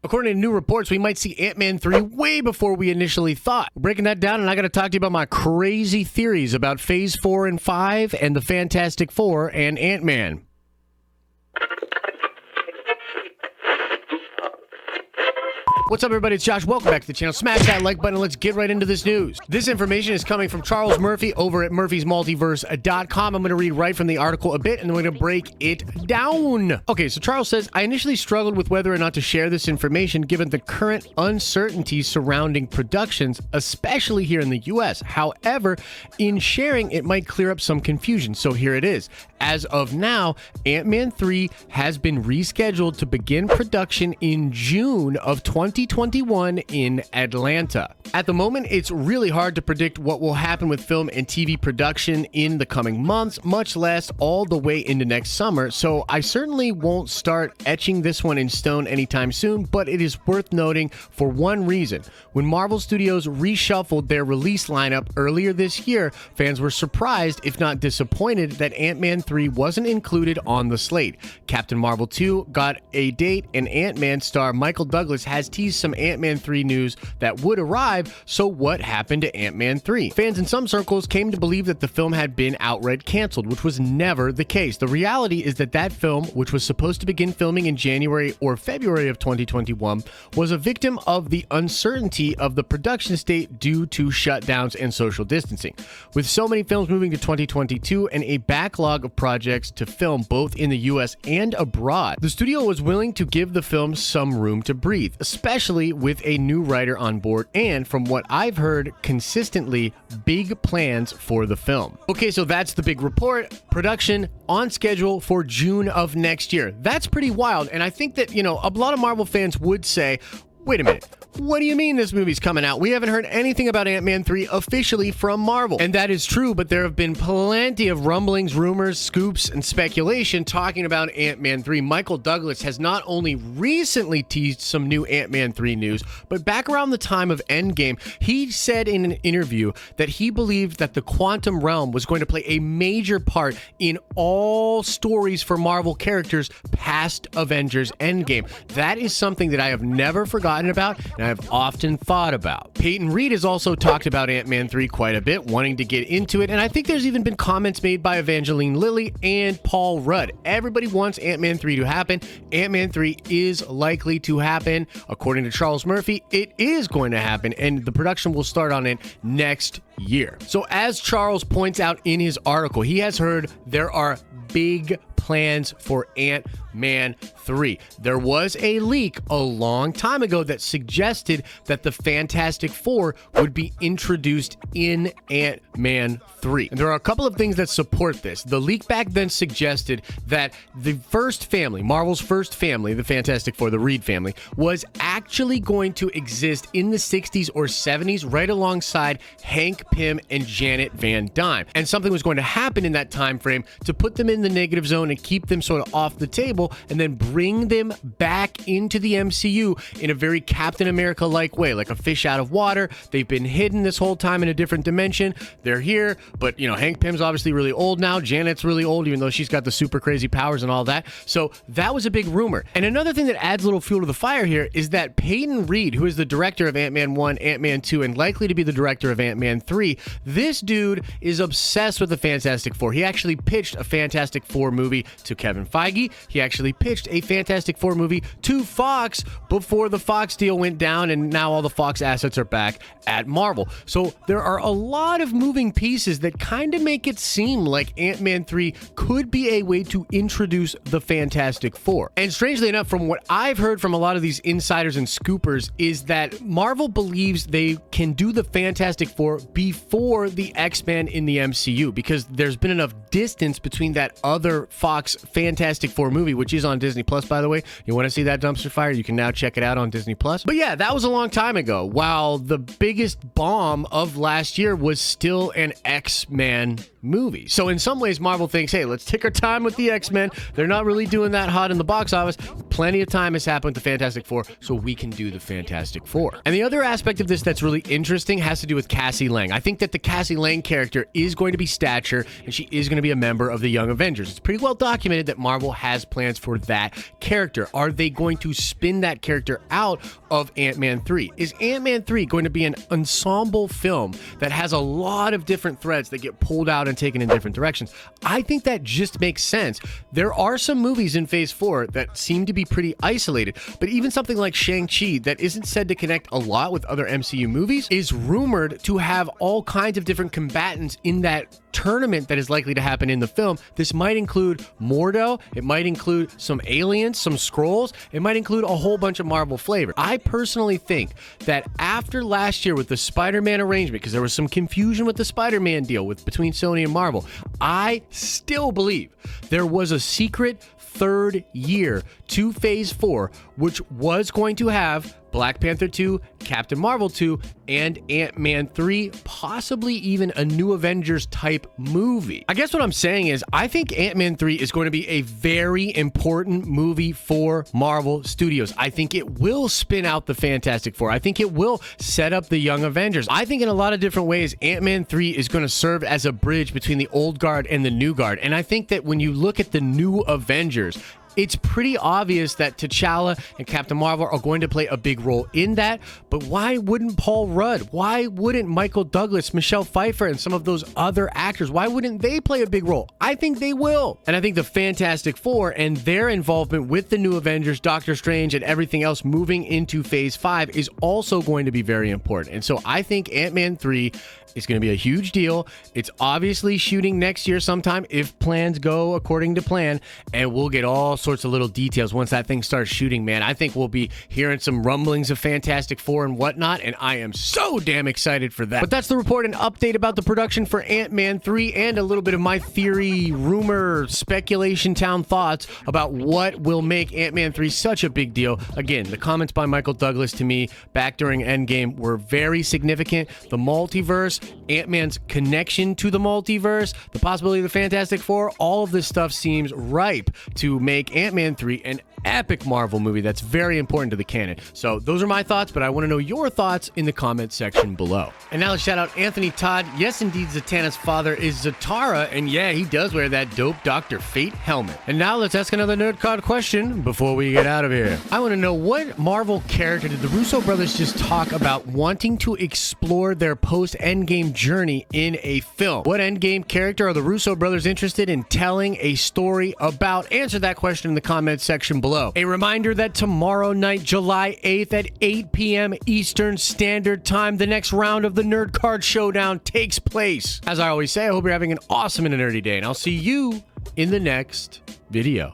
According to new reports, we might see Ant-Man 3 way before we initially thought. We're breaking that down, and I got to talk to you about my crazy theories about Phase 4 and 5 and the Fantastic Four and Ant-Man. What's up, everybody? It's Josh. Welcome back to the channel. Smash that like button and let's get right into this news. This information is coming from Charles Murphy over at murphysmultiverse.com. I'm going to read right from the article a bit, and then we're going to break it down. Okay, so Charles says, I initially struggled with whether or not to share this information given the current uncertainty surrounding productions, especially here in the US. However, in sharing, it might clear up some confusion. So here it is. As of now, Ant-Man 3 has been rescheduled to begin production in June of 2021 in Atlanta. At the moment, it's really hard to predict what will happen with film and TV production in the coming months, much less all the way into next summer, so I certainly won't start etching this one in stone anytime soon, but it is worth noting for one reason. When Marvel Studios reshuffled their release lineup earlier this year, fans were surprised, if not disappointed, that Ant-Man 3 wasn't included on the slate. Captain Marvel 2 got a date, and Ant-Man star Michael Douglas has teased some Ant-Man 3 news that would arrive, so what happened to Ant-Man 3? Fans in some circles came to believe that the film had been outright canceled, which was never the case. The reality is that that film, which was supposed to begin filming in January or February of 2021, was a victim of the uncertainty of the production state due to shutdowns and social distancing. With so many films moving to 2022 and a backlog of projects to film both in the US and abroad, the studio was willing to give the film some room to breathe, especially with a new writer on board and, from what I've heard consistently, big plans for the film. Okay, so that's the big report. Production on schedule for June of next year. That's pretty wild, and I think that, a lot of Marvel fans would say, wait a minute, what do you mean this movie's coming out? We haven't heard anything about Ant-Man 3 officially from Marvel. And that is true, but there have been plenty of rumblings, rumors, scoops, and speculation talking about Ant-Man 3. Michael Douglas has not only recently teased some new Ant-Man 3 news, but back around the time of Endgame, he said in an interview that he believed that the quantum realm was going to play a major part in all stories for Marvel characters past Avengers Endgame. That is something that I have never forgotten about, and I've often thought about. Peyton Reed has also talked about Ant-Man 3 quite a bit, wanting to get into it, and I think there's even been comments made by Evangeline Lilly and Paul Rudd. Everybody wants Ant-Man 3 to happen. Ant-Man 3 is likely to happen. According to Charles Murphy, it is going to happen, and the production will start on it next year. So as Charles points out in his article, he has heard there are big plans for Ant-Man 3. There was a leak a long time ago that suggested that the Fantastic Four would be introduced in Ant-Man 3. And there are a couple of things that support this. The leak back then suggested that the first family, Marvel's first family, the Fantastic Four, the Reed family, was actually going to exist in the 60s or 70s right alongside Hank Pym and Janet Van Dyne. And something was going to happen in that time frame to put them in the negative zone and keep them sort of off the table, and then bring them back into the MCU in a very Captain America-like way, like a fish out of water. They've been hidden this whole time in a different dimension. They're here, but Hank Pym's obviously really old now. Janet's really old, even though she's got the super crazy powers and all that. So that was a big rumor. And another thing that adds a little fuel to the fire here is that Peyton Reed, who is the director of Ant-Man 1, Ant-Man 2, and likely to be the director of Ant-Man 3, this dude is obsessed with the Fantastic Four. He actually pitched a Fantastic Four movie to Kevin Feige. He actually pitched a Fantastic Four movie to Fox before the Fox deal went down, and now all the Fox assets are back at Marvel. So there are a lot of moving pieces that kind of make it seem like Ant-Man 3 could be a way to introduce the Fantastic Four. And strangely enough, from what I've heard from a lot of these insiders and scoopers, is that Marvel believes they can do the Fantastic Four before the X-Men in the MCU, because there's been enough distance between that other Fox Fantastic Four movie, which is on Disney Plus, by the way. You want to see that dumpster fire? You can now check it out on Disney Plus. But yeah, that was a long time ago. While the biggest bomb of last year was still an X-Men movie. So in some ways, Marvel thinks, hey, let's take our time with the X-Men. They're not really doing that hot in the box office. Plenty of time has happened with the Fantastic Four, so we can do the Fantastic Four. And the other aspect of this that's really interesting has to do with Cassie Lang. I think that the Cassie Lang character is going to be Stature, and she is going to be a member of the Young Avengers. It's pretty well documented that Marvel has plans plans for that character? Are they going to spin that character out of Ant-Man 3? Is Ant-Man 3 going to be an ensemble film that has a lot of different threads that get pulled out and taken in different directions? I think that just makes sense. There are some movies in Phase 4 that seem to be pretty isolated, but even something like Shang-Chi that isn't said to connect a lot with other MCU movies is rumored to have all kinds of different combatants in that tournament that is likely to happen in the film. This might include Mordo, it might include some aliens, some Skrulls, it might include a whole bunch of Marvel flavor. I personally think that after last year with the Spider-Man arrangement, because there was some confusion with the Spider-Man deal between Sony and Marvel, I still believe there was a secret third year to Phase 4, which was going to have Black Panther 2, Captain Marvel 2, and Ant-Man 3, possibly even a new Avengers type movie. I guess what I'm saying is I think Ant-Man 3 is going to be a very important movie for Marvel Studios. I think it will spin out the Fantastic Four. I think it will set up the Young Avengers. I think in a lot of different ways, Ant-Man 3 is going to serve as a bridge between the old guard and the new guard. And I think that when you look at the new Avengers, it's pretty obvious that T'Challa and Captain Marvel are going to play a big role in that, but why wouldn't Paul Rudd? Why wouldn't Michael Douglas, Michelle Pfeiffer, and some of those other actors, why wouldn't they play a big role? I think they will. And I think the Fantastic Four and their involvement with the new Avengers, Doctor Strange, and everything else moving into Phase 5 is also going to be very important. And so I think Ant-Man 3 is going to be a huge deal. It's obviously shooting next year sometime if plans go according to plan, and we'll get all sorts of little details once that thing starts shooting, man. I think we'll be hearing some rumblings of Fantastic Four and whatnot, and I am so damn excited for that. But that's the report and update about the production for Ant-Man 3 and a little bit of my theory, rumor, speculation town thoughts about what will make Ant-Man 3 such a big deal. Again, the comments by Michael Douglas to me back during Endgame were very significant. The multiverse, Ant-Man's connection to the multiverse, the possibility of the Fantastic Four, all of this stuff seems ripe to make Ant-Man 3 an epic Marvel movie that's very important to the canon. So those are my thoughts, but I want to know your thoughts in the comment section below. And now let's shout out Anthony Todd. Yes, indeed, Zatanna's father is Zatara, and yeah, he does wear that dope Dr. Fate helmet. And now let's ask another nerd card question before we get out of here. I want to know, what Marvel character did the Russo brothers just talk about wanting to explore their post-Endgame journey in a film? What Endgame character are the Russo brothers interested in telling a story about? Answer that question in the comment section below. A reminder that tomorrow night, July 8th at 8 p.m. Eastern Standard Time, the next round of the Nerd Card Showdown takes place. As I always say, I hope you're having an awesome and a nerdy day, and I'll see you in the next video.